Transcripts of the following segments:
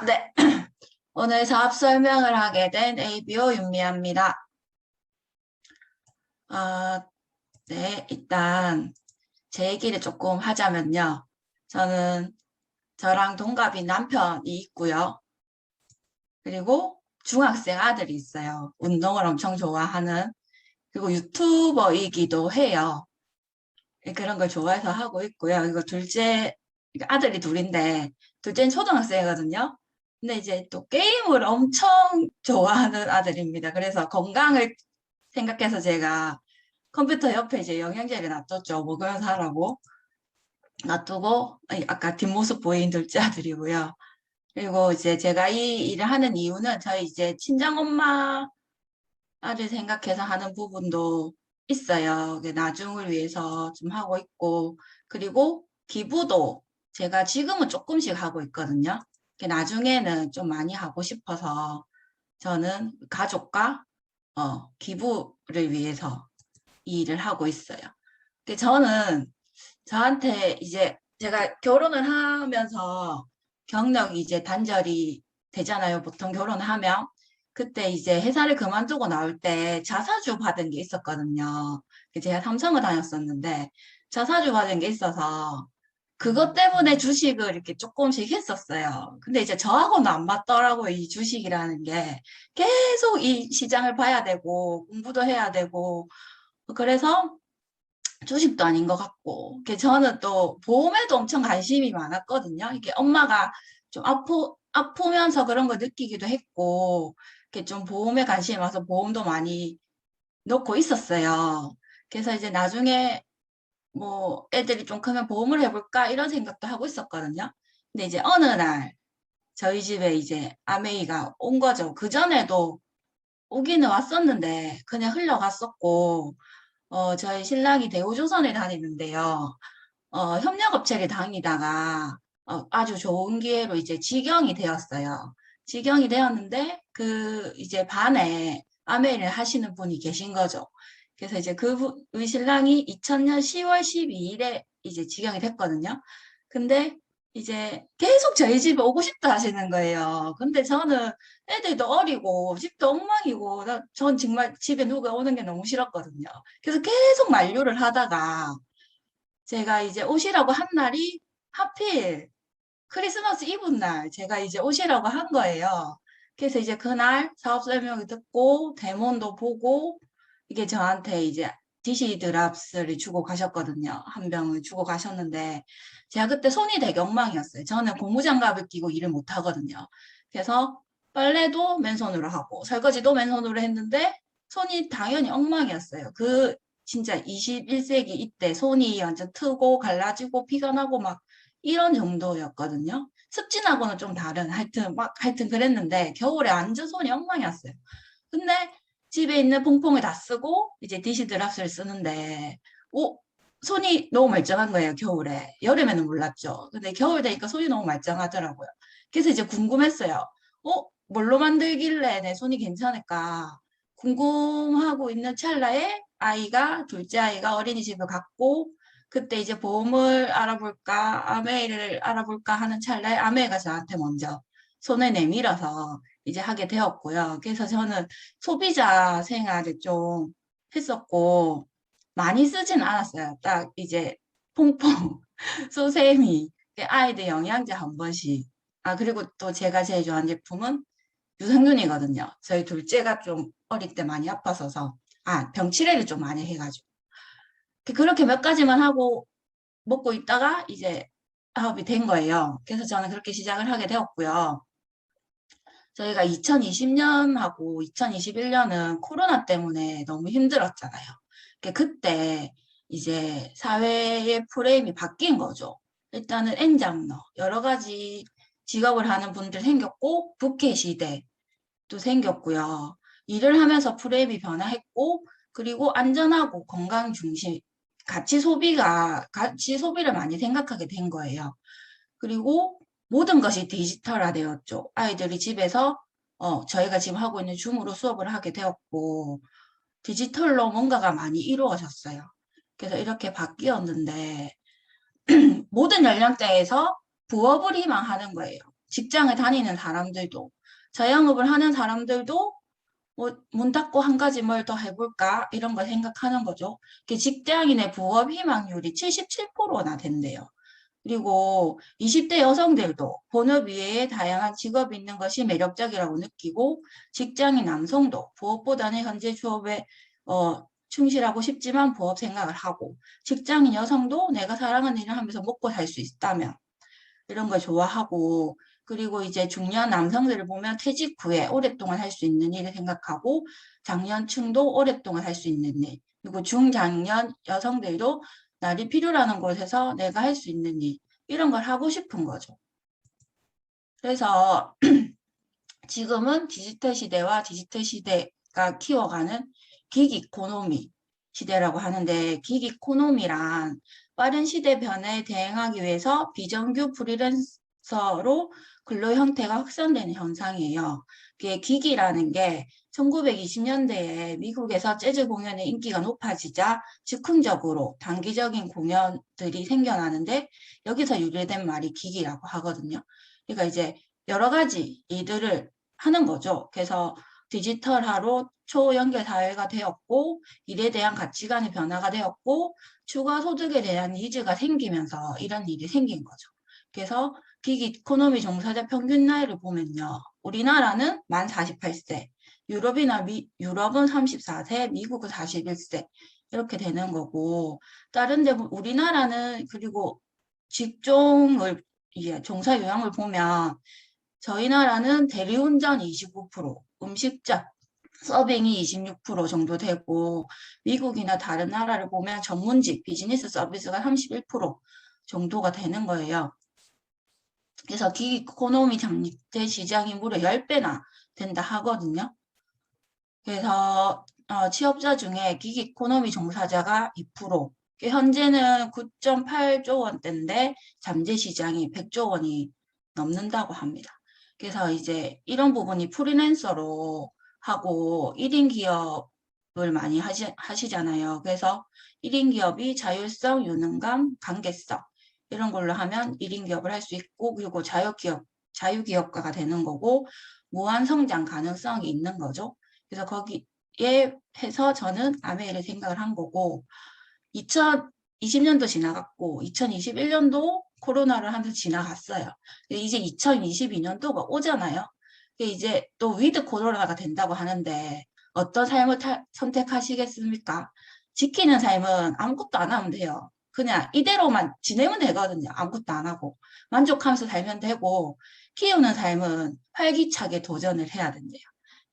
네. 오늘 사업 설명을 하게 된 ABO 윤미아입니다. 네. 일단 제 얘기를 조금 하자면요. 저랑 동갑인 남편이 있고요. 그리고 중학생 아들이 있어요. 운동을 엄청 좋아하는. 그리고 유튜버이기도 해요. 그런 걸 좋아해서 하고 있고요. 그리고 아들이 둘인데, 둘째는 초등학생이거든요. 근데 이제 또 게임을 엄청 좋아하는 아들입니다. 그래서 건강을 생각해서 제가 컴퓨터 옆에 이제 영양제를 놔뒀죠. 먹으면서 하라고. 놔두고, 아까 뒷모습 보인 둘째 아들이고요. 그리고 이제 제가 이 일을 하는 이유는 저희 이제 친정엄마를 생각해서 하는 부분도 있어요. 나중을 위해서 좀 하고 있고, 그리고 기부도 제가 지금은 조금씩 하고 있거든요. 나중에는 좀 많이 하고 싶어서 저는 가족과 기부를 위해서 이 일을 하고 있어요. 저는 저한테 이제 제가 결혼을 하면서 경력이 이제 단절이 되잖아요. 보통 결혼하면. 그때 이제 회사를 그만두고 나올 때 자사주 받은 게 있었거든요. 제가 삼성을 다녔었는데 자사주 받은 게 있어서 그것 때문에 주식을 이렇게 조금씩 했었어요. 근데 이제 저하고는 안 맞더라고요. 이 주식이라는 게. 계속 이 시장을 봐야 되고 공부도 해야 되고 그래서 주식도 아닌 것 같고. 저는 또 보험에도 엄청 관심이 많았거든요. 이게 엄마가 좀 아프면서 그런 걸 느끼기도 했고, 이렇게 좀 보험에 관심이 많아서 보험도 많이 넣고 있었어요. 그래서 이제 나중에 뭐 애들이 좀 크면 보험을 해볼까 이런 생각도 하고 있었거든요. 근데 이제 어느 날 저희 집에 이제 아메이가 온 거죠. 그전에도 오기는 왔었는데 그냥 흘러갔었고, 저희 신랑이 대우조선에 다니는데요. 협력업체를 다니다가 아주 좋은 기회로 이제 직영이 되었어요. 직영이 되었는데 그 이제 반에 아메이를 하시는 분이 계신 거죠. 그래서 이제 우리 신랑이 2000년 10월 12일에 이제 직영이 됐거든요. 근데 이제 계속 저희 집에 오고 싶다 하시는 거예요. 근데 저는 애들도 어리고 집도 엉망이고 전 정말 집에 누가 오는 게 너무 싫었거든요. 그래서 계속 만류를 하다가 제가 이제 오시라고 한 날이 하필 크리스마스 이브 날 제가 이제 오시라고 한 거예요. 그래서 이제 그날 사업 설명을 듣고 데몬도 보고 이게 저한테 이제 DC 드랍스를 주고 가셨거든요. 한 병을 주고 가셨는데 제가 그때 손이 되게 엉망이었어요. 저는 고무장갑을 끼고 일을 못 하거든요. 그래서 빨래도 맨손으로 하고 설거지도 맨손으로 했는데 손이 당연히 엉망이었어요. 진짜 21세기 이때 손이 완전 트고 갈라지고 피가 나고 막 이런 정도였거든요. 습진하고는 좀 다른 하여튼 그랬는데 겨울에 완전 손이 엉망이었어요. 근데 집에 있는 퐁퐁을 다 쓰고 이제 디시 드랍스를 쓰는데 손이 너무 말짱한 거예요, 겨울에. 여름에는 몰랐죠. 근데 겨울 되니까 손이 너무 말짱하더라고요. 그래서 이제 궁금했어요. 뭘로 만들길래 내 손이 괜찮을까? 궁금하고 있는 찰나에 둘째 아이가 어린이집을 갔고 그때 이제 보험을 알아볼까, 아메이를 알아볼까 하는 찰나에 아메이가 저한테 먼저 손을 내밀어서 이제 하게 되었고요. 그래서 저는 소비자 생활을 좀 했었고, 많이 쓰진 않았어요. 딱 이제 퐁퐁, 소세미, 아이들 영양제 한 번씩. 그리고 또 제가 제일 좋아하는 제품은 유산균이거든요. 저희 둘째가 좀 어릴 때 많이 아팠어서, 병치레를 좀 많이 해가지고. 그렇게 몇 가지만 하고 먹고 있다가 이제 사업이 된 거예요. 그래서 저는 그렇게 시작을 하게 되었고요. 저희가 2020년하고 2021년은 코로나 때문에 너무 힘들었잖아요. 그때 이제 사회의 프레임이 바뀐 거죠. 일단은 엔잡러, 여러 가지 직업을 하는 분들 생겼고, 부캐 시대도 생겼고요. 일을 하면서 프레임이 변화했고, 그리고 안전하고 건강 중심, 가치 소비를 많이 생각하게 된 거예요. 그리고 모든 것이 디지털화되었죠. 아이들이 집에서 저희가 지금 하고 있는 줌으로 수업을 하게 되었고 디지털로 뭔가가 많이 이루어졌어요. 그래서 이렇게 바뀌었는데 모든 연령대에서 부업을 희망하는 거예요. 직장을 다니는 사람들도, 자영업을 하는 사람들도 뭐 문 닫고 한 가지 뭘 더 해볼까? 이런 걸 생각하는 거죠. 직장인의 부업 희망률이 77%나 된대요. 그리고 20대 여성들도 본업 이외에 다양한 직업이 있는 것이 매력적이라고 느끼고 직장인 남성도 부업보다는 현재 주업에 충실하고 싶지만 부업 생각을 하고 직장인 여성도 내가 사랑하는 일을 하면서 먹고 살 수 있다면 이런 걸 좋아하고 그리고 이제 중년 남성들을 보면 퇴직 후에 오랫동안 할 수 있는 일을 생각하고 장년층도 오랫동안 할 수 있는 일 그리고 중장년 여성들도 날이 필요라는 곳에서 내가 할 수 있는 일 이런 걸 하고 싶은 거죠. 그래서 지금은 디지털 시대와 디지털 시대가 키워가는 기기 이코노미 시대라고 하는데 기기 이코노미란 빠른 시대 변화에 대응하기 위해서 비정규 프리랜서로 근로 형태가 확산되는 현상이에요. 기기라는 게 1920년대에 미국에서 재즈 공연의 인기가 높아지자 즉흥적으로 단기적인 공연들이 생겨나는데 여기서 유래된 말이 기기라고 하거든요. 그러니까 이제 여러 가지 일들을 하는 거죠. 그래서 디지털화로 초연결 사회가 되었고 일에 대한 가치관의 변화가 되었고 추가 소득에 대한 니즈가 생기면서 이런 일이 생긴 거죠. 그래서 빅 이코노미 종사자 평균 나이를 보면요. 우리나라는 만 48세, 유럽은 34세, 미국은 41세 이렇게 되는 거고 다른 데 우리나라는 그리고 직종을 종사 요양을 보면 저희 나라는 대리운전 29%, 음식점, 서빙이 26% 정도 되고 미국이나 다른 나라를 보면 전문직, 비즈니스 서비스가 31% 정도가 되는 거예요. 그래서 기기 이코노미 장립된 시장이 무려 10배나 된다 하거든요. 그래서 취업자 중에 기기 이코노미 종사자가 2%, 현재는 9.8조 원대인데 잠재 시장이 100조 원이 넘는다고 합니다. 그래서 이제 이런 부분이 프리랜서로 하고 1인 기업을 많이 하시잖아요. 그래서 1인 기업이 자율성, 유능감, 관계성 이런 걸로 하면 1인 기업을 할 수 있고 그리고 자유기업가가 되는 거고 무한 성장 가능성이 있는 거죠. 그래서 거기에 해서 저는 아메이를 생각을 한 거고 2020년도 지나갔고 2021년도 코로나를 하면서 지나갔어요. 이제 2022년도가 오잖아요. 이제 또 위드 코로나가 된다고 하는데 어떤 삶을 선택하시겠습니까? 지키는 삶은 아무것도 안 하면 돼요. 그냥 이대로만 지내면 되거든요. 아무것도 안 하고. 만족하면서 살면 되고 키우는 삶은 활기차게 도전을 해야 된대요.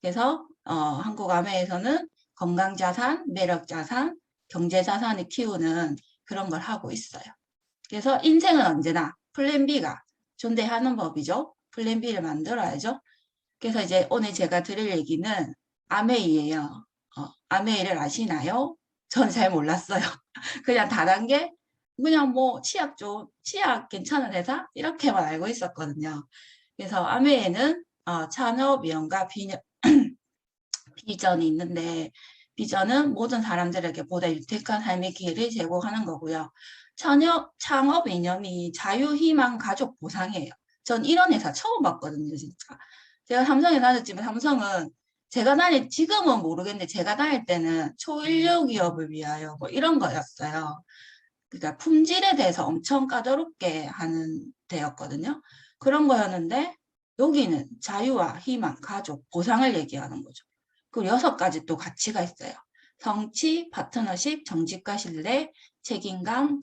그래서 한국 아메에서는 건강자산, 매력자산, 경제자산을 키우는 그런 걸 하고 있어요. 그래서 인생은 언제나 플랜 B가 존재하는 법이죠. 플랜 B를 만들어야죠. 그래서 이제 오늘 제가 드릴 얘기는 아메이예요. 아메이를 아시나요? 전 잘 몰랐어요. 그냥 다단계 그냥 뭐 치약 괜찮은 회사 이렇게만 알고 있었거든요. 그래서 아메이는 창업 위원과 비전이 있는데 비전은 모든 사람들에게 보다 유택한 삶의 기회를 제공하는 거고요. 창업 이념이 자유, 희망, 가족, 보상이에요. 전 이런 회사 처음 봤거든요, 진짜. 제가 삼성에 다녔지만 삼성은 지금은 모르겠는데 제가 다닐 때는 초일류 기업을 위하여 뭐 이런 거였어요. 그러니까 품질에 대해서 엄청 까다롭게 하는 데였거든요. 그런 거였는데 여기는 자유와 희망, 가족, 보상을 얘기하는 거죠. 그리고 6가지 또 가치가 있어요. 성취, 파트너십, 정직과 신뢰, 책임감,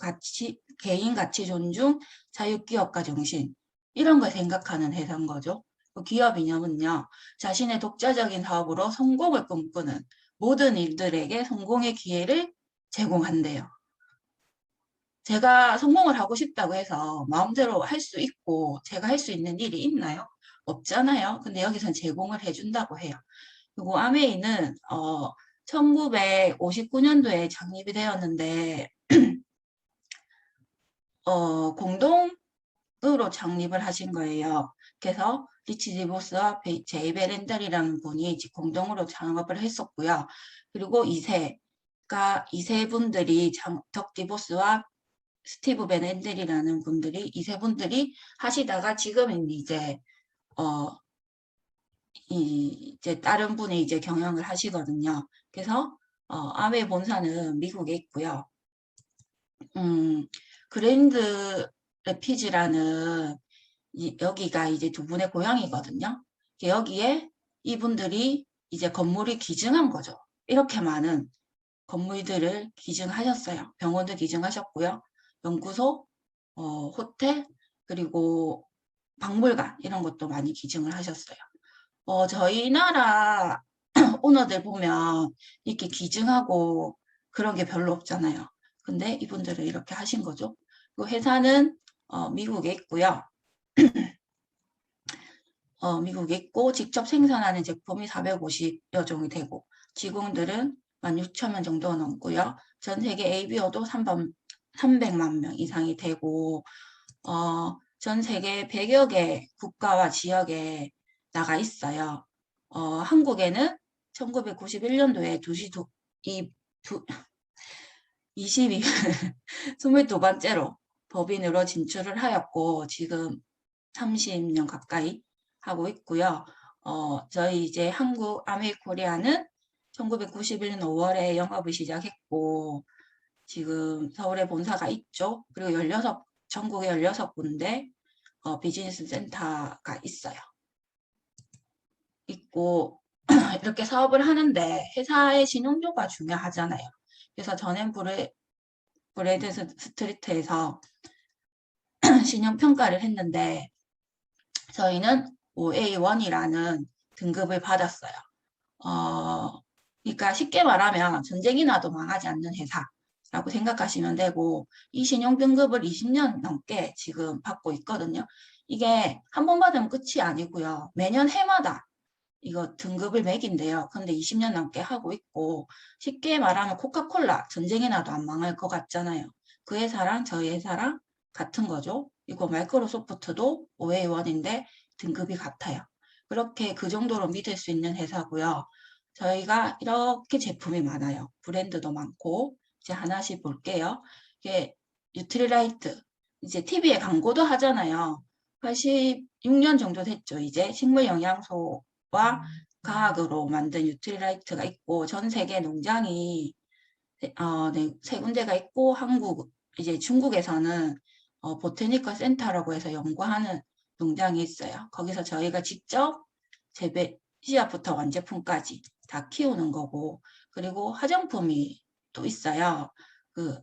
개인 가치 존중, 자유기업가 정신 이런 걸 생각하는 회사인 거죠. 기업 이념은요. 자신의 독자적인 사업으로 성공을 꿈꾸는 모든 일들에게 성공의 기회를 제공한대요. 제가 성공을 하고 싶다고 해서 마음대로 할 수 있고 제가 할 수 있는 일이 있나요? 없잖아요. 근데 여기선 제공을 해준다고 해요. 그리고 아메이는 1959년도에 창립이 되었는데 공동으로 창립을 하신 거예요. 그래서 리치 디보스와 제이 베렌달이라는 분이 공동으로 창업을 했었고요. 그리고 2세 분들이 덕 디보스와 스티브 베넨델이라는 분들이 이 세 분들이 하시다가 지금은 이제 이제 다른 분이 이제 경영을 하시거든요. 그래서 아메 본사는 미국에 있고요. 그랜드 레피즈라는 여기가 이제 두 분의 고향이거든요. 여기에 이분들이 이제 건물이 기증한 거죠. 이렇게 많은 건물들을 기증하셨어요. 병원도 기증하셨고요. 연구소, 호텔, 그리고 박물관 이런 것도 많이 기증을 하셨어요. 저희 나라 오너들 보면 이렇게 기증하고 그런 게 별로 없잖아요. 근데 이분들은 이렇게 하신 거죠. 그 회사는 미국에 있고요. 미국에 있고 직접 생산하는 제품이 450여 종이 되고 직원들은 16,000명 정도 넘고요. 전 세계 ABO도 300만 명 이상이 되고 전 세계 100여 개 국가와 지역에 나가 있어요. 한국에는 1991년도에 22번째로 법인으로 진출을 하였고 지금 30년 가까이 하고 있고요. 저희 이제 한국 아메이코리아는 1991년 5월에 영업을 시작했고 지금 서울에 본사가 있죠. 그리고 전국에 16군데 비즈니스 센터가 있어요. 있고 이렇게 사업을 하는데 회사의 신용도가 중요하잖아요. 그래서 저는 브레이드 스트리트에서 신용평가를 했는데 저희는 OA1이라는 등급을 받았어요. 그러니까 쉽게 말하면 전쟁이 나도 망하지 않는 회사라고 생각하시면 되고 이 신용 등급을 20년 넘게 지금 받고 있거든요. 이게 한 번 받으면 끝이 아니고요. 매년 해마다 이거 등급을 매긴대요. 근데 20년 넘게 하고 있고 쉽게 말하면 코카콜라 전쟁이 나도 안 망할 것 같잖아요. 그 회사랑 저희 회사랑 같은 거죠. 이거 마이크로소프트도 OA1인데 등급이 같아요. 그렇게 그 정도로 믿을 수 있는 회사고요. 저희가 이렇게 제품이 많아요. 브랜드도 많고 이제 하나씩 볼게요. 이게 뉴트리라이트 이제 TV에 광고도 하잖아요. 86년 정도 됐죠. 이제 식물 영양소와 과학으로 만든 뉴트리라이트가 있고 전 세계 농장이 네, 3군데가 있고 이제 중국에서는 보테니컬 센터라고 해서 연구하는 농장이 있어요. 거기서 저희가 직접 씨앗부터 완제품까지 다 키우는 거고 그리고 화장품이 또 있어요.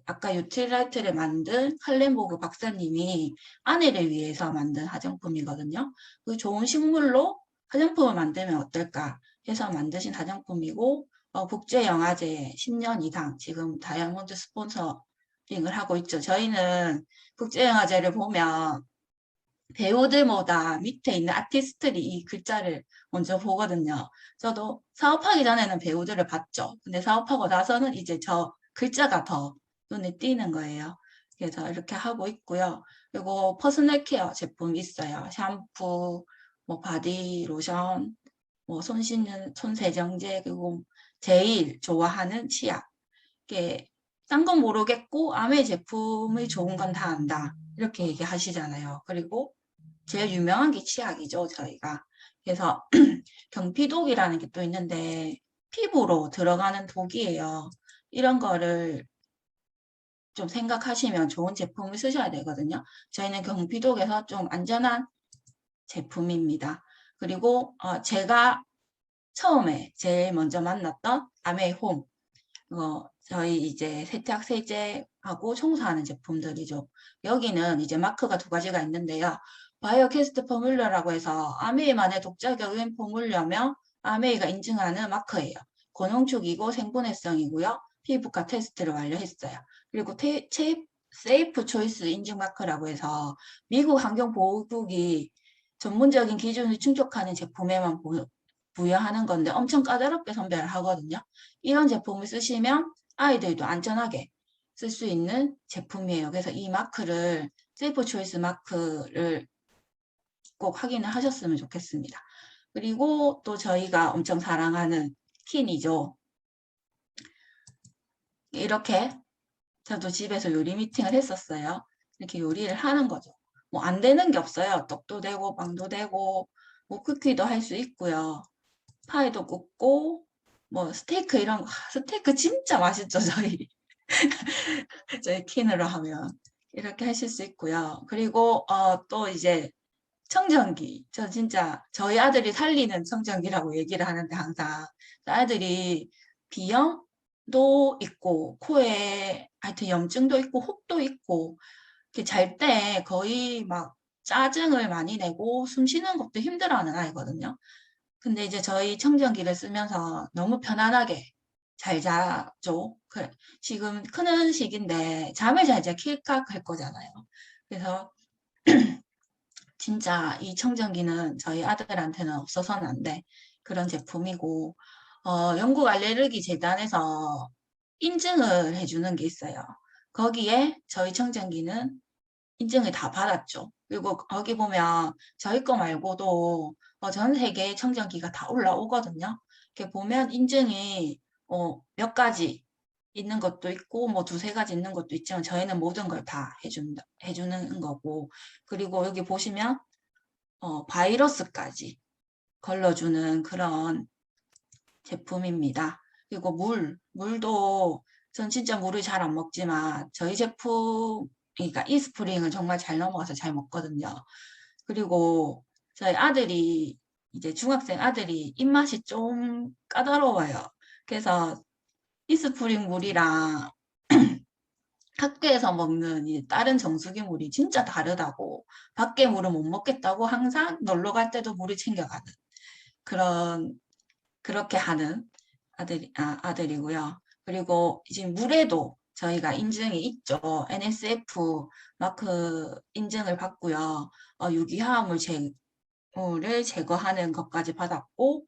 아까 유틸라이트를 만든 칼렌보그 박사님이 아내를 위해서 만든 화장품이거든요. 그 좋은 식물로 화장품을 만들면 어떨까 해서 만드신 화장품이고 국제영화제 10년 이상 지금 다이아몬드 스폰서링을 하고 있죠. 저희는 국제영화제를 보면 배우들보다 밑에 있는 아티스트들이 이 글자를 먼저 보거든요. 저도 사업하기 전에는 배우들을 봤죠. 근데 사업하고 나서는 이제 저 글자가 더 눈에 띄는 거예요. 그래서 이렇게 하고 있고요. 그리고 퍼스널 케어 제품이 있어요. 샴푸, 뭐 바디 로션, 뭐 손 씻는 손 세정제, 그리고 제일 좋아하는 치약. 이게 딴 건 모르겠고 아메 제품이 좋은 건 다 안다. 이렇게 얘기하시잖아요. 그리고 제일 유명한 게 치약이죠, 저희가. 그래서 경피독이라는 게 또 있는데 피부로 들어가는 독이에요. 이런 거를 좀 생각하시면 좋은 제품을 쓰셔야 되거든요. 저희는 경피독에서 좀 안전한 제품입니다. 그리고 제가 처음에 제일 먼저 만났던 아메이홈 저희 이제 세탁 세제하고 청소하는 제품들이죠. 여기는 이제 마크가 두 가지가 있는데요. 바이오캐스트 포뮬러라고 해서 아메이만의 독자적인 포뮬러며 아메이가 인증하는 마크예요. 고농축이고 생분해성이고요. 피부과 테스트를 완료했어요. 그리고 세이프 초이스 인증 마크라고 해서 미국 환경보호국이 전문적인 기준을 충족하는 제품에만 부여하는 건데 엄청 까다롭게 선별을 하거든요. 이런 제품을 쓰시면 아이들도 안전하게 쓸 수 있는 제품이에요. 그래서 이 마크를 세이프 초이스 마크를 꼭 확인을 하셨으면 좋겠습니다. 그리고 또 저희가 엄청 사랑하는 킨이죠. 이렇게 저도 집에서 요리 미팅을 했었어요. 이렇게 요리를 하는 거죠. 뭐 안 되는 게 없어요. 떡도 되고 빵도 되고 뭐 쿠키도 할 수 있고요. 파이도 굽고 뭐 스테이크 이런 거 스테이크 진짜 맛있죠 저희 저희 킨으로 하면 이렇게 하실 수 있고요. 그리고 또 이제 청정기. 저 진짜 저희 아들이 살리는 청정기라고 얘기를 하는데 항상 아들이 비염도 있고 코에 하여튼 염증도 있고 혹도 있고 잘 때 거의 막 짜증을 많이 내고 숨 쉬는 것도 힘들어하는 아이거든요. 근데 이제 저희 청정기를 쓰면서 너무 편안하게 잘 자죠. 지금 크는 시기인데 잠을 잘 자 킬깍 할 거잖아요. 그래서 진짜 이 청정기는 저희 아들한테는 없어서는 안 돼. 그런 제품이고, 영국 알레르기 재단에서 인증을 해주는 게 있어요. 거기에 저희 청정기는 인증을 다 받았죠. 그리고 거기 보면 저희 거 말고도 전 세계 청정기가 다 올라오거든요. 이렇게 보면 인증이 몇 가지 있는 것도 있고 뭐 두세 가지 있는 것도 있지만 저희는 모든 걸 다 해주는 거고 그리고 여기 보시면 바이러스까지 걸러주는 그런 제품입니다. 그리고 물도 전 진짜 물을 잘 안 먹지만 저희 제품, 그러니까 이스프링을 정말 잘 넘어가서 잘 먹거든요. 그리고 저희 아들이 이제 중학생 아들이 입맛이 좀 까다로워요. 그래서 이스프링 물이랑 학교에서 먹는 이 다른 정수기 물이 진짜 다르다고 밖에 물을 못 먹겠다고 항상 놀러 갈 때도 물을 챙겨가는 그런 그렇게 하는 아들이고요. 그리고 지금 물에도 저희가 인증이 있죠. NSF 마크 인증을 받고요. 유기화합물 를 제거하는 것까지 받았고,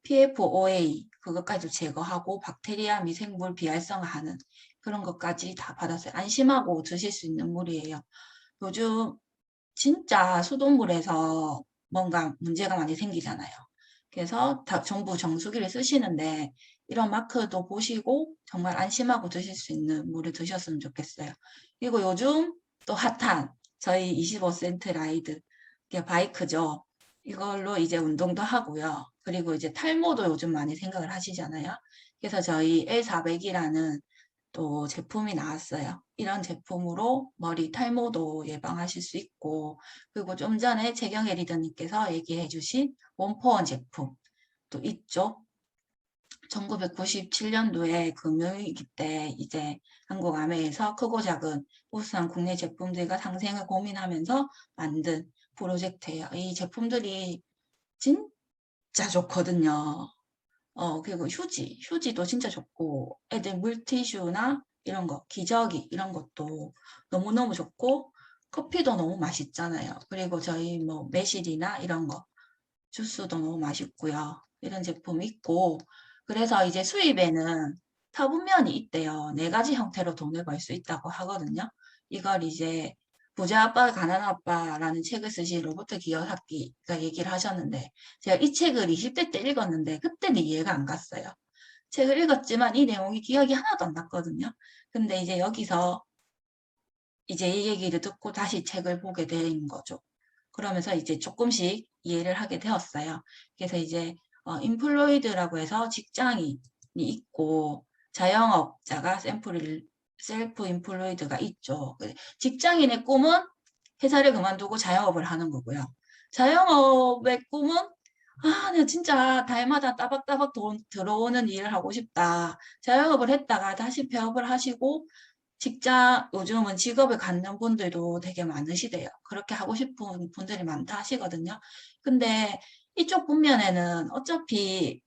PFOA 그것까지 제거하고 박테리아 미생물 비활성화하는 그런 것까지 다 받았어요. 안심하고 드실 수 있는 물이에요. 요즘 진짜 수돗물에서 뭔가 문제가 많이 생기잖아요. 그래서 다 전부 정수기를 쓰시는데 이런 마크도 보시고 정말 안심하고 드실 수 있는 물을 드셨으면 좋겠어요. 그리고 요즘 또 핫한 저희 25센트 라이드 이게 바이크죠. 이걸로 이제 운동도 하고요. 그리고 이제 탈모도 요즘 많이 생각을 하시잖아요. 그래서 저희 L400이라는 또 제품이 나왔어요. 이런 제품으로 머리 탈모도 예방하실 수 있고, 그리고 좀 전에 재경애 리더님께서 얘기해 주신 원포원 제품도 있죠. 1997년도에 금융위기 때 이제 한국 아메에서 크고 작은 우수한 국내 제품들과 상생을 고민하면서 만든 프로젝트예요. 이 제품들이 진짜 좋거든요. 그리고 휴지도 진짜 좋고, 애들 물티슈나 이런 거, 기저귀 이런 것도 너무너무 좋고, 커피도 너무 맛있잖아요. 그리고 저희 뭐 매실이나 이런 거, 주스도 너무 맛있고요. 이런 제품이 있고, 그래서 이제 수입에는 타분면이 있대요. 네 가지 형태로 돈을 벌 수 있다고 하거든요. 이걸 이제 부자 아빠, 가난 아빠라는 책을 쓰신 로버트 기요사키가 얘기를 하셨는데, 제가 이 책을 20대 때 읽었는데, 그때는 이해가 안 갔어요. 책을 읽었지만 이 내용이 기억이 하나도 안 났거든요. 근데 이제 여기서 이제 이 얘기를 듣고 다시 책을 보게 된 거죠. 그러면서 이제 조금씩 이해를 하게 되었어요. 그래서 이제 인플로이드라고 해서 직장인이 있고 자영업자가 셀프 인플로이드가 있죠. 직장인의 꿈은 회사를 그만두고 자영업을 하는 거고요. 자영업의 꿈은 내가 진짜 달마다 따박따박 돈 들어오는 일을 하고 싶다. 자영업을 했다가 다시 폐업을 하시고 요즘은 직업을 갖는 분들도 되게 많으시대요. 그렇게 하고 싶은 분들이 많다 하시거든요. 근데 이쪽 분면에는 어차피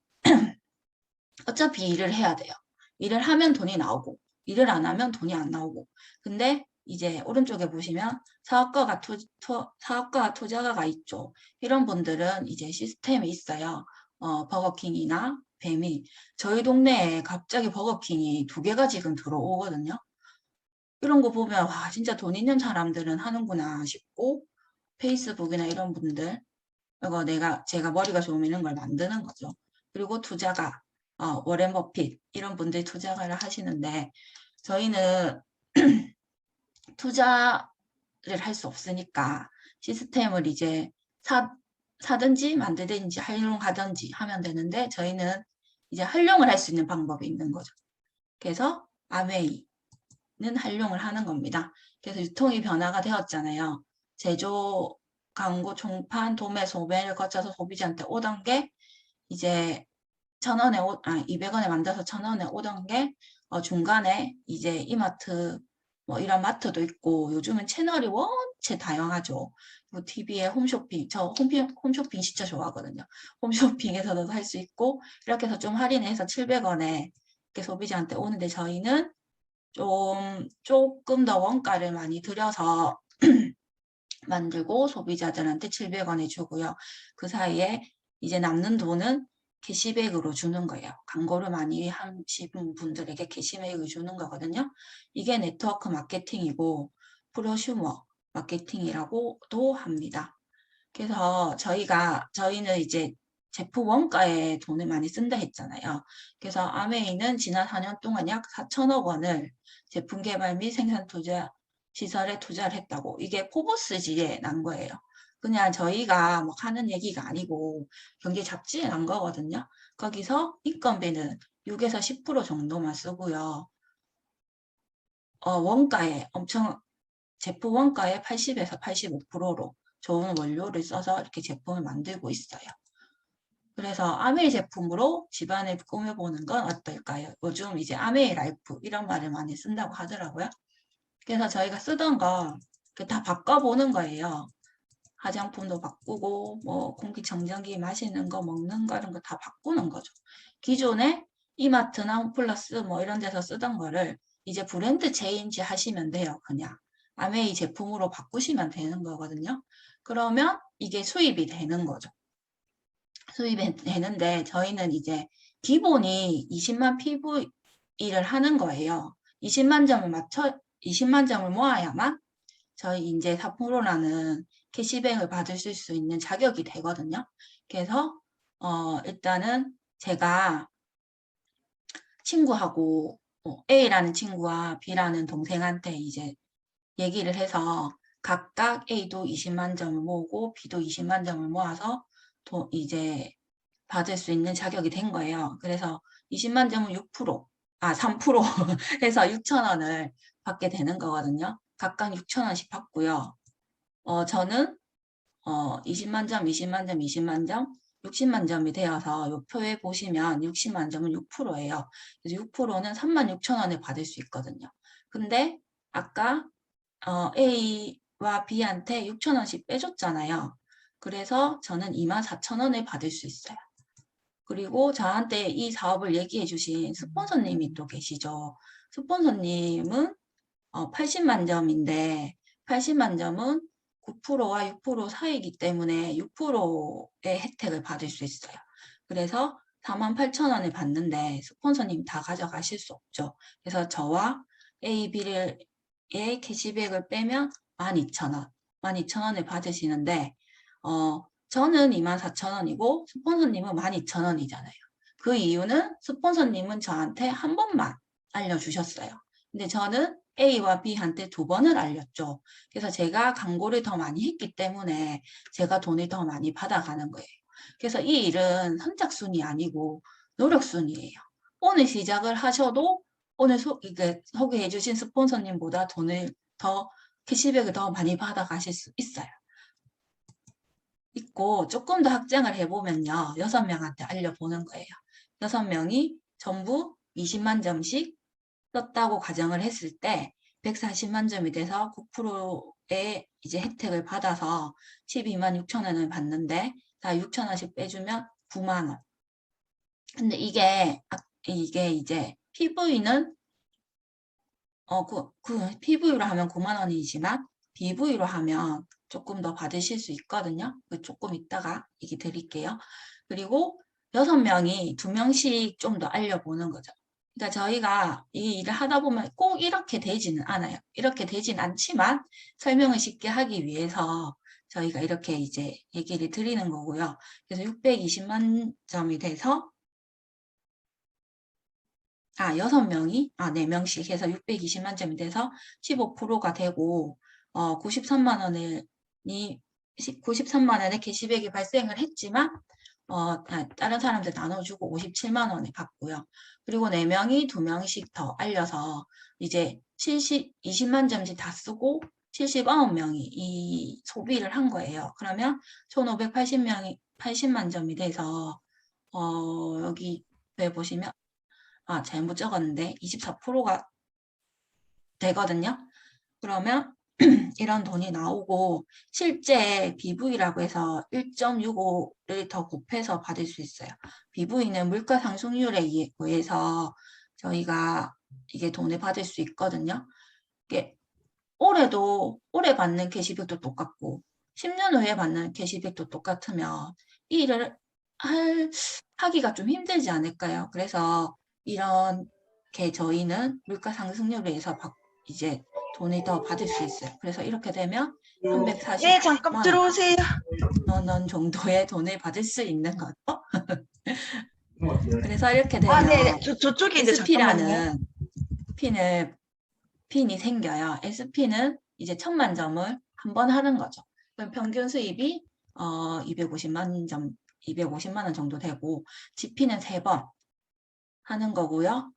일을 해야 돼요. 일을 하면 돈이 나오고, 일을 안 하면 돈이 안 나오고. 근데 이제 오른쪽에 보시면 사업가가 투자가가 있죠. 이런 분들은 이제 시스템이 있어요. 버거킹이나 뱀이. 저희 동네에 갑자기 버거킹이 2개가 지금 들어오거든요. 이런 거 보면 와 진짜 돈 있는 사람들은 하는구나 싶고 페이스북이나 이런 분들 이거 제가 머리가 좋으면 이런 걸 만드는 거죠. 그리고 투자가 워렌 버핏 이런 분들이 투자를 하시는데 저희는 투자를 할 수 없으니까 시스템을 이제 사든지 만들든지 활용하든지 하면 되는데 저희는 이제 활용을 할 수 있는 방법이 있는 거죠. 그래서 아메이는 활용을 하는 겁니다. 그래서 유통이 변화가 되었잖아요. 제조, 광고, 총판, 도매, 소매를 거쳐서 소비자한테 오던 게 이제 1,000원에 200원에 만들어서 1,000원에 오던 게 중간에 이제 이마트 뭐 이런 마트도 있고 요즘은 채널이 원체 다양하죠. 뭐 TV에 홈쇼핑, 저 홈쇼핑 진짜 좋아하거든요. 홈쇼핑에서도 할 수 있고 이렇게 해서 좀 할인해서 700원에 이렇게 소비자한테 오는데 저희는 조금 더 원가를 많이 들여서 만들고 소비자들한테 700원에 주고요. 그 사이에 이제 남는 돈은 캐시백으로 주는 거예요. 광고를 많이 하시는 분들에게 캐시백을 주는 거거든요. 이게 네트워크 마케팅이고 프로슈머 마케팅이라고도 합니다. 그래서 저희는 이제 제품 원가에 돈을 많이 쓴다 했잖아요. 그래서 아메이는 지난 4년 동안 약 4천억 원을 제품 개발 및 생산 투자 시설에 투자를 했다고. 이게 포브스지에 난 거예요. 그냥 저희가 뭐 하는 얘기가 아니고 경제 잡지에 난 거거든요. 거기서 인건비는 6에서 10% 정도만 쓰고요. 원가에 제품 원가의 80에서 85%로 좋은 원료를 써서 이렇게 제품을 만들고 있어요. 그래서 아메이 제품으로 집안을 꾸며보는 건 어떨까요? 요즘 이제 아메이 라이프 이런 말을 많이 쓴다고 하더라고요. 그래서 저희가 쓰던 거 다 바꿔보는 거예요. 화장품도 바꾸고 뭐 공기청정기 마시는 거 먹는 거 이런 거 다 바꾸는 거죠. 기존에 이마트나 홈플러스 뭐 이런 데서 쓰던 거를 이제 브랜드 체인지 하시면 돼요. 그냥 아메이 제품으로 바꾸시면 되는 거거든요. 그러면 이게 수입이 되는 거죠. 수입이 되는데 저희는 이제 기본이 20만 PV를 하는 거예요. 20만 점을 모아야만 저희 이제 4%라는 캐시백을 받을 수 있는 자격이 되거든요. 그래서 일단은 제가 친구하고 A라는 친구와 B라는 동생한테 이제 얘기를 해서 각각 A도 20만 점을 모으고 B도 20만 점을 모아서 이제 받을 수 있는 자격이 된 거예요. 그래서 20만 점은 3% 해서 6,000원을 받게 되는 거거든요. 각각 6,000원씩 받고요. 저는 20만 점, 20만 점, 20만 점, 60만 점이 되어서 이 표에 보시면 60만 점은 6%예요. 그래서 6%는 36,000원을 받을 수 있거든요. 근데 아까 A와 B한테 6,000원씩 빼줬잖아요. 그래서 저는 24,000원을 받을 수 있어요. 그리고 저한테 이 사업을 얘기해 주신 스폰서님이 또 계시죠. 스폰서님은 80만 점인데 80만 점은 9%와 6% 사이이기 때문에 6%의 혜택을 받을 수 있어요. 그래서 48,000원을 받는데 스폰서님 다 가져가실 수 없죠. 그래서 저와 A, B의 캐시백을 빼면 12,000원, 12,000원을 받으시는데 저는 24,000원이고 스폰서님은 12,000원이잖아요. 그 이유는 스폰서님은 저한테 한 번만 알려주셨어요. 근데 저는 A와 B한테 2번을 알렸죠. 그래서 제가 광고를 더 많이 했기 때문에 제가 돈을 더 많이 받아가는 거예요. 그래서 이 일은 선착순이 아니고 노력순이에요. 오늘 시작을 하셔도 오늘 소개해 주신 스폰서님보다 돈을 캐시백을 더 많이 받아가실 수 있어요. 있고 조금 더 확장을 해보면요. 6명한테 알려보는 거예요. 6명이 전부 20만 점씩 썼다고 가정을 했을 때 140만 점이 돼서 9%의 이제 혜택을 받아서 12만 6천 원을 받는데 다 6천 원씩 빼주면 9만 원. 근데 이게 이제 PV는 PV로 하면 9만 원이지만 BV로 하면 조금 더 받으실 수 있거든요. 조금 이따가 얘기 드릴게요. 그리고 6명이 2명씩 좀 더 알려보는 거죠. 그러니까 저희가 이 일을 하다 보면 꼭 이렇게 되지는 않아요. 이렇게 되진 않지만 설명을 쉽게 하기 위해서 저희가 이렇게 이제 얘기를 드리는 거고요. 그래서 620만 점이 돼서 6명이 4명씩 해서 620만 점이 돼서 15%가 되고 93만 원에 93만 원의 캐시백이 발생을 했지만 다른 사람들 나눠주고 57만 원에 갔고요. 그리고 4명이 2명씩 더 알려서 이제 20만 점씩 다 쓰고 79명이 이 소비를 한 거예요. 그러면 1580명이 80만 점이 돼서 여기 왜 보시면 잘못 적었는데 24%가 되거든요. 그러면 이런 돈이 나오고 실제 BV라고 해서 1.65를 더 곱해서 받을 수 있어요. BV는 물가 상승률에 의해서 저희가 이게 돈을 받을 수 있거든요. 이게 올해 받는 캐시백도 똑같고 10년 후에 받는 캐시백도 똑같으면 이 일을 하기가 좀 힘들지 않을까요? 그래서 이렇게 저희는 물가 상승률에 의해서 이제 돈을 더 받을 수 있어요. 그래서 이렇게 되면 네, 잠깐 340만 들어오세요. 원 정도의 돈을 받을 수 있는 거죠. 그래서 이렇게 되면 네, 저쪽에 있는데 잠깐만요. SP라는 핀이 생겨요. SP는 이제 1000만 점을 한 번 하는 거죠. 그럼 평균 수입이 250만 원 정도 되고 GP는 3번 하는 거고요.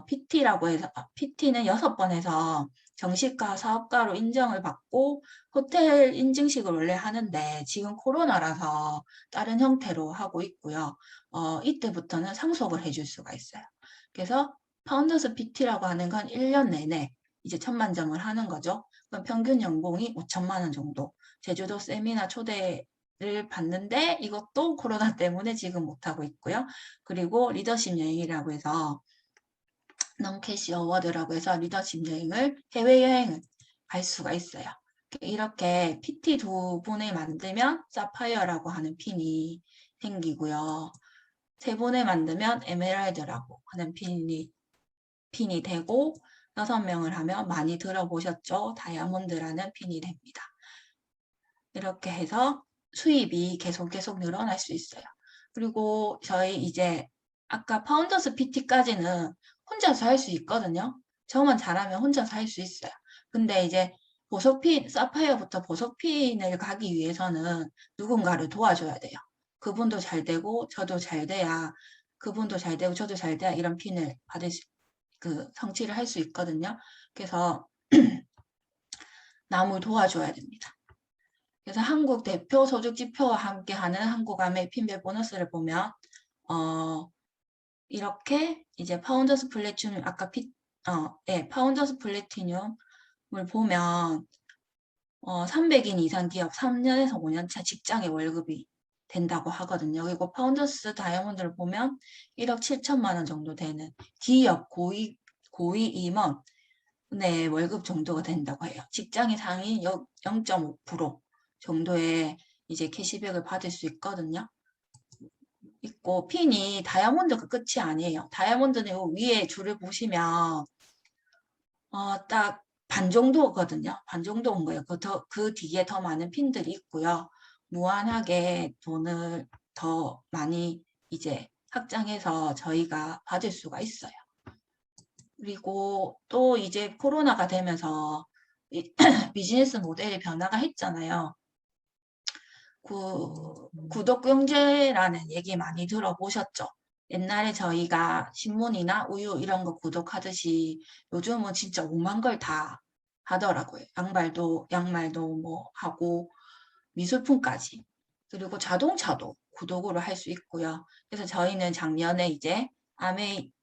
PT라고 해서 PT는 6번 해서 정식가 사업가로 인정을 받고 호텔 인증식을 원래 하는데 지금 코로나라서 다른 형태로 하고 있고요. 이때부터는 상속을 해줄 수가 있어요. 그래서 파운더스 PT라고 하는 건 1년 내내 이제 1000만 점을 하는 거죠. 그럼 평균 연봉이 5천만 원 정도. 제주도 세미나 초대를 받는데 이것도 코로나 때문에 지금 못하고 있고요. 그리고 리더십 여행이라고 해서 넌캐시 어워드라고 해서 리더십 여행을 해외여행을 갈 수가 있어요. 이렇게 PT 2분을 만들면 사파이어라고 하는 핀이 생기고요. 3분을 만들면 에메랄드라고 하는 핀이 되고 6명을 하면 많이 들어보셨죠? 다이아몬드라는 핀이 됩니다. 이렇게 해서 수입이 계속 늘어날 수 있어요. 그리고 저희 이제 아까 파운더스 PT까지는 혼자서 할 수 있거든요. 저만 잘하면 혼자서 할 수 있어요. 근데 이제 보석핀, 사파이어부터 보석핀을 가기 위해서는 누군가를 도와줘야 돼요. 그분도 잘 되고 저도 잘 돼야 그분도 잘 되고 저도 잘 돼야 이런 핀을 성취를 할 수 있거든요. 그래서 남을 도와줘야 됩니다. 그래서 한국 대표 소득지표와 함께하는 한국암의 핀별 보너스를 보면 이렇게 이제 파운더스 플래티늄 파운더스 플래티늄을 보면 300인 이상 기업 3년에서 5년차 직장의 월급이 된다고 하거든요. 그리고 파운더스 다이아몬드를 보면 1억 7천만 원 정도 되는 기업 고위 임원의 월급 정도가 된다고 해요. 직장의 상위 0.5% 정도의 이제 캐시백을 받을 수 있거든요. 있고 핀이 다이아몬드가 끝이 아니에요. 다이아몬드는 위에 줄을 보시면 딱 반 정도거든요. 반 정도 온 거예요. 그 뒤에 더 많은 핀들이 있고요. 무한하게 돈을 더 많이 이제 확장해서 저희가 받을 수가 있어요. 그리고 또 이제 코로나가 되면서 비즈니스 모델이 변화가 했잖아요. 구독 경제라는 얘기 많이 들어보셨죠? 옛날에 저희가 신문이나 우유 이런 거 구독하듯이 요즘은 진짜 오만 걸 다 하더라고요. 양말도 뭐 하고 미술품까지. 그리고 자동차도 구독으로 할 수 있고요. 그래서 저희는 작년에 이제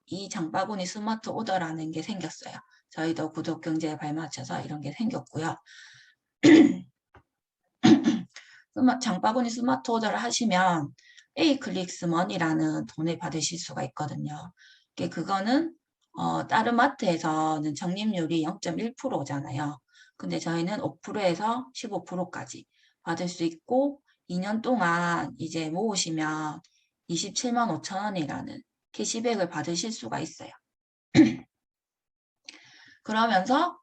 이 장바구니 스마트 오더라는 게 생겼어요. 저희도 구독 경제에 발맞춰서 이런 게 생겼고요. 장바구니 스마트 오더를 하시면 A클릭스머니라는 돈을 받으실 수가 있거든요. 그거는 다른 마트에서는 적립률이 0.1%잖아요. 근데 저희는 5%에서 15%까지 받을 수 있고 2년 동안 이제 모으시면 27만 5천 원이라는 캐시백을 받으실 수가 있어요. 그러면서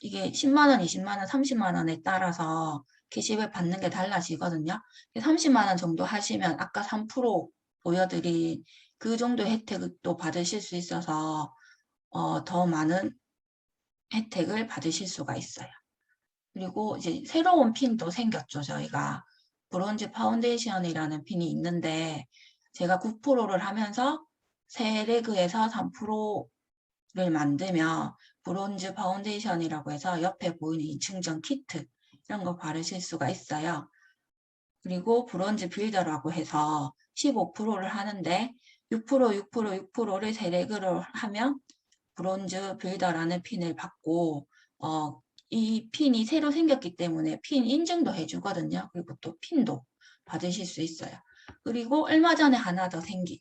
이게 10만 원, 20만 원, 30만 원에 따라서 캐시백 받는 게 달라지거든요. 30만 원 정도 하시면 아까 3% 보여드린 그 정도의 혜택도 받으실 수 있어서 더 많은 혜택을 받으실 수가 있어요. 그리고 이제 새로운 핀도 생겼죠. 저희가 브론즈 파운데이션이라는 핀이 있는데 제가 9%를 하면서 세 레그에서 3%를 만들면 브론즈 파운데이션이라고 해서 옆에 보이는 이 증정 키트 이런 거 바르실 수가 있어요. 그리고 브론즈 빌더라고 해서 15%를 하는데 6%, 6%, 6%를 세 레그로 하면 브론즈 빌더라는 핀을 받고 이 핀이 새로 생겼기 때문에 핀 인증도 해주거든요. 그리고 또 핀도 받으실 수 있어요. 그리고 얼마 전에 하나 더 생긴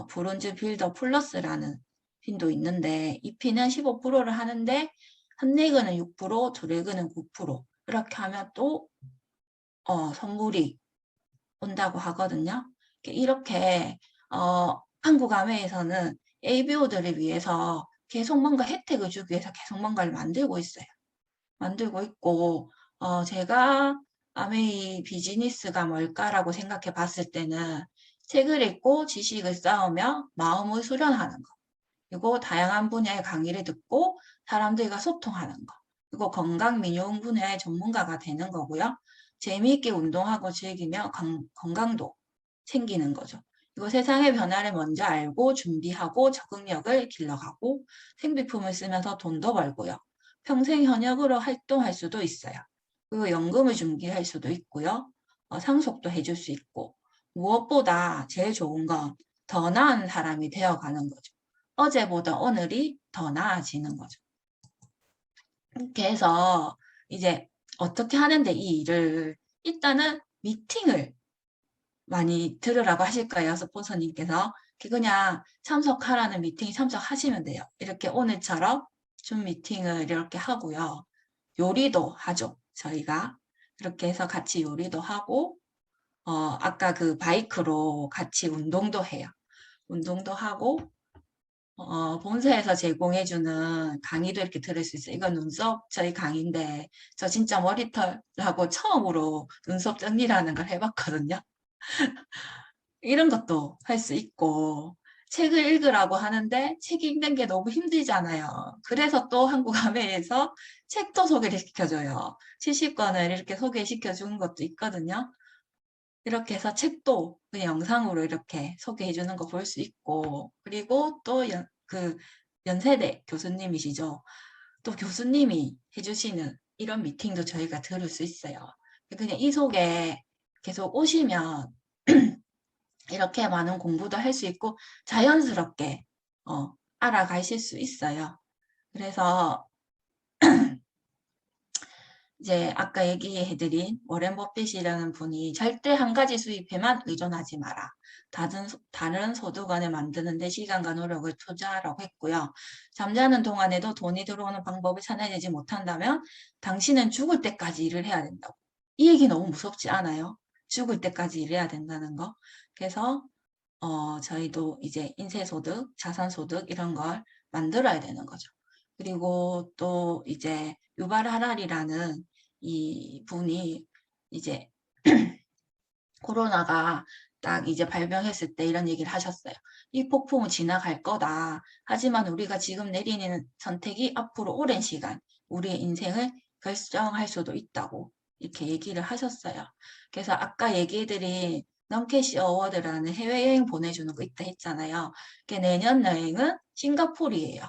브론즈 빌더 플러스라는 핀도 있는데 이 핀은 15%를 하는데 한 레그는 6%, 두 레그는 9% 이렇게 하면 또 선물이 온다고 하거든요. 이렇게 한국 아메에서는 ABO들을 위해서 계속 뭔가 혜택을 주기 위해서 계속 뭔가를 만들고 있어요. 만들고 있고 제가 아메이 비즈니스가 뭘까라고 생각해 봤을 때는 책을 읽고 지식을 쌓으며 마음을 수련하는 거. 그리고 다양한 분야의 강의를 듣고 사람들과 소통하는 거. 그리고 건강 미용 분야의 전문가가 되는 거고요. 재미있게 운동하고 즐기며 건강도 생기는 거죠. 그리고 세상의 변화를 먼저 알고 준비하고 적응력을 길러가고 생비품을 쓰면서 돈도 벌고요. 평생 현역으로 활동할 수도 있어요. 그리고 연금을 준비할 수도 있고요. 상속도 해줄 수 있고 무엇보다 제일 좋은 건 더 나은 사람이 되어가는 거죠. 어제보다 오늘이 더 나아지는 거죠. 이렇게 해서 이제 어떻게 하는데 이 일을 일단은 미팅을 많이 들으라고 하실 거예요. 스폰서님께서. 그냥 참석하라는 미팅 참석하시면 돼요. 이렇게 오늘처럼 줌 미팅을 이렇게 하고요. 요리도 하죠. 저희가. 그렇게 해서 같이 요리도 하고 아까 그 바이크로 같이 운동도 해요. 운동도 하고 본사에서 제공해주는 강의도 이렇게 들을 수 있어요. 이건 눈썹 저희 강의인데 저 진짜 머리털하고 처음으로 눈썹 정리라는 걸 해봤거든요. 이런 것도 할 수 있고 책을 읽으라고 하는데 책 읽는 게 너무 힘들잖아요. 그래서 또 한국아메에서 책도 소개를 시켜줘요. 70권을 이렇게 소개시켜 주는 것도 있거든요. 이렇게 해서 책도 그냥 영상으로 이렇게 소개해 주는 거 볼 수 있고 그리고 또 그 연세대 교수님이시죠. 또 교수님이 해주시는 이런 미팅도 저희가 들을 수 있어요. 그냥 이 속에 계속 오시면 이렇게 많은 공부도 할 수 있고 자연스럽게 알아가실 수 있어요. 그래서 이제 아까 얘기해드린 워렌 버핏이라는 분이 절대 한 가지 수입에만 의존하지 마라. 다른 소득원을 만드는데 시간과 노력을 투자하라고 했고요. 잠자는 동안에도 돈이 들어오는 방법을 찾아내지 못한다면 당신은 죽을 때까지 일을 해야 된다고. 이 얘기 너무 무섭지 않아요? 죽을 때까지 일해야 된다는 거. 그래서 저희도 이제 인세소득, 자산소득 이런 걸 만들어야 되는 거죠. 그리고 또 이제 유발 하랄이라는 이 분이 이제 코로나가 딱 이제 발병했을 때 이런 얘기를 하셨어요. 이 폭풍은 지나갈 거다. 하지만 우리가 지금 내리는 선택이 앞으로 오랜 시간 우리의 인생을 결정할 수도 있다고 이렇게 얘기를 하셨어요. 그래서 아까 얘기해드린 넌캐시 어워드라는 해외여행 보내주는 거 있다 했잖아요. 내년 여행은 싱가포르예요.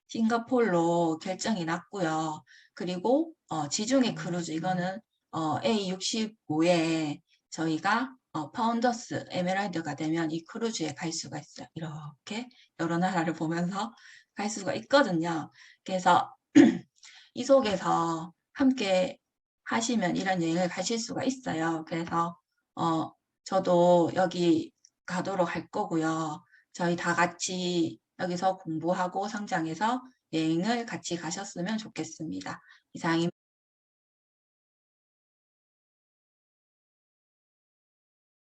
싱가포르로 결정이 났고요. 그리고 지중해 크루즈 이거는 A65에 저희가 파운더스 에메랄드가 되면 이 크루즈에 갈 수가 있어요. 이렇게 여러 나라를 보면서 갈 수가 있거든요. 그래서 이 속에서 함께 하시면 이런 여행을 가실 수가 있어요. 그래서 저도 여기 가도록 할 거고요. 저희 다 같이 여기서 공부하고 성장해서 여행을 같이 가셨으면 좋겠습니다. 이상입니다.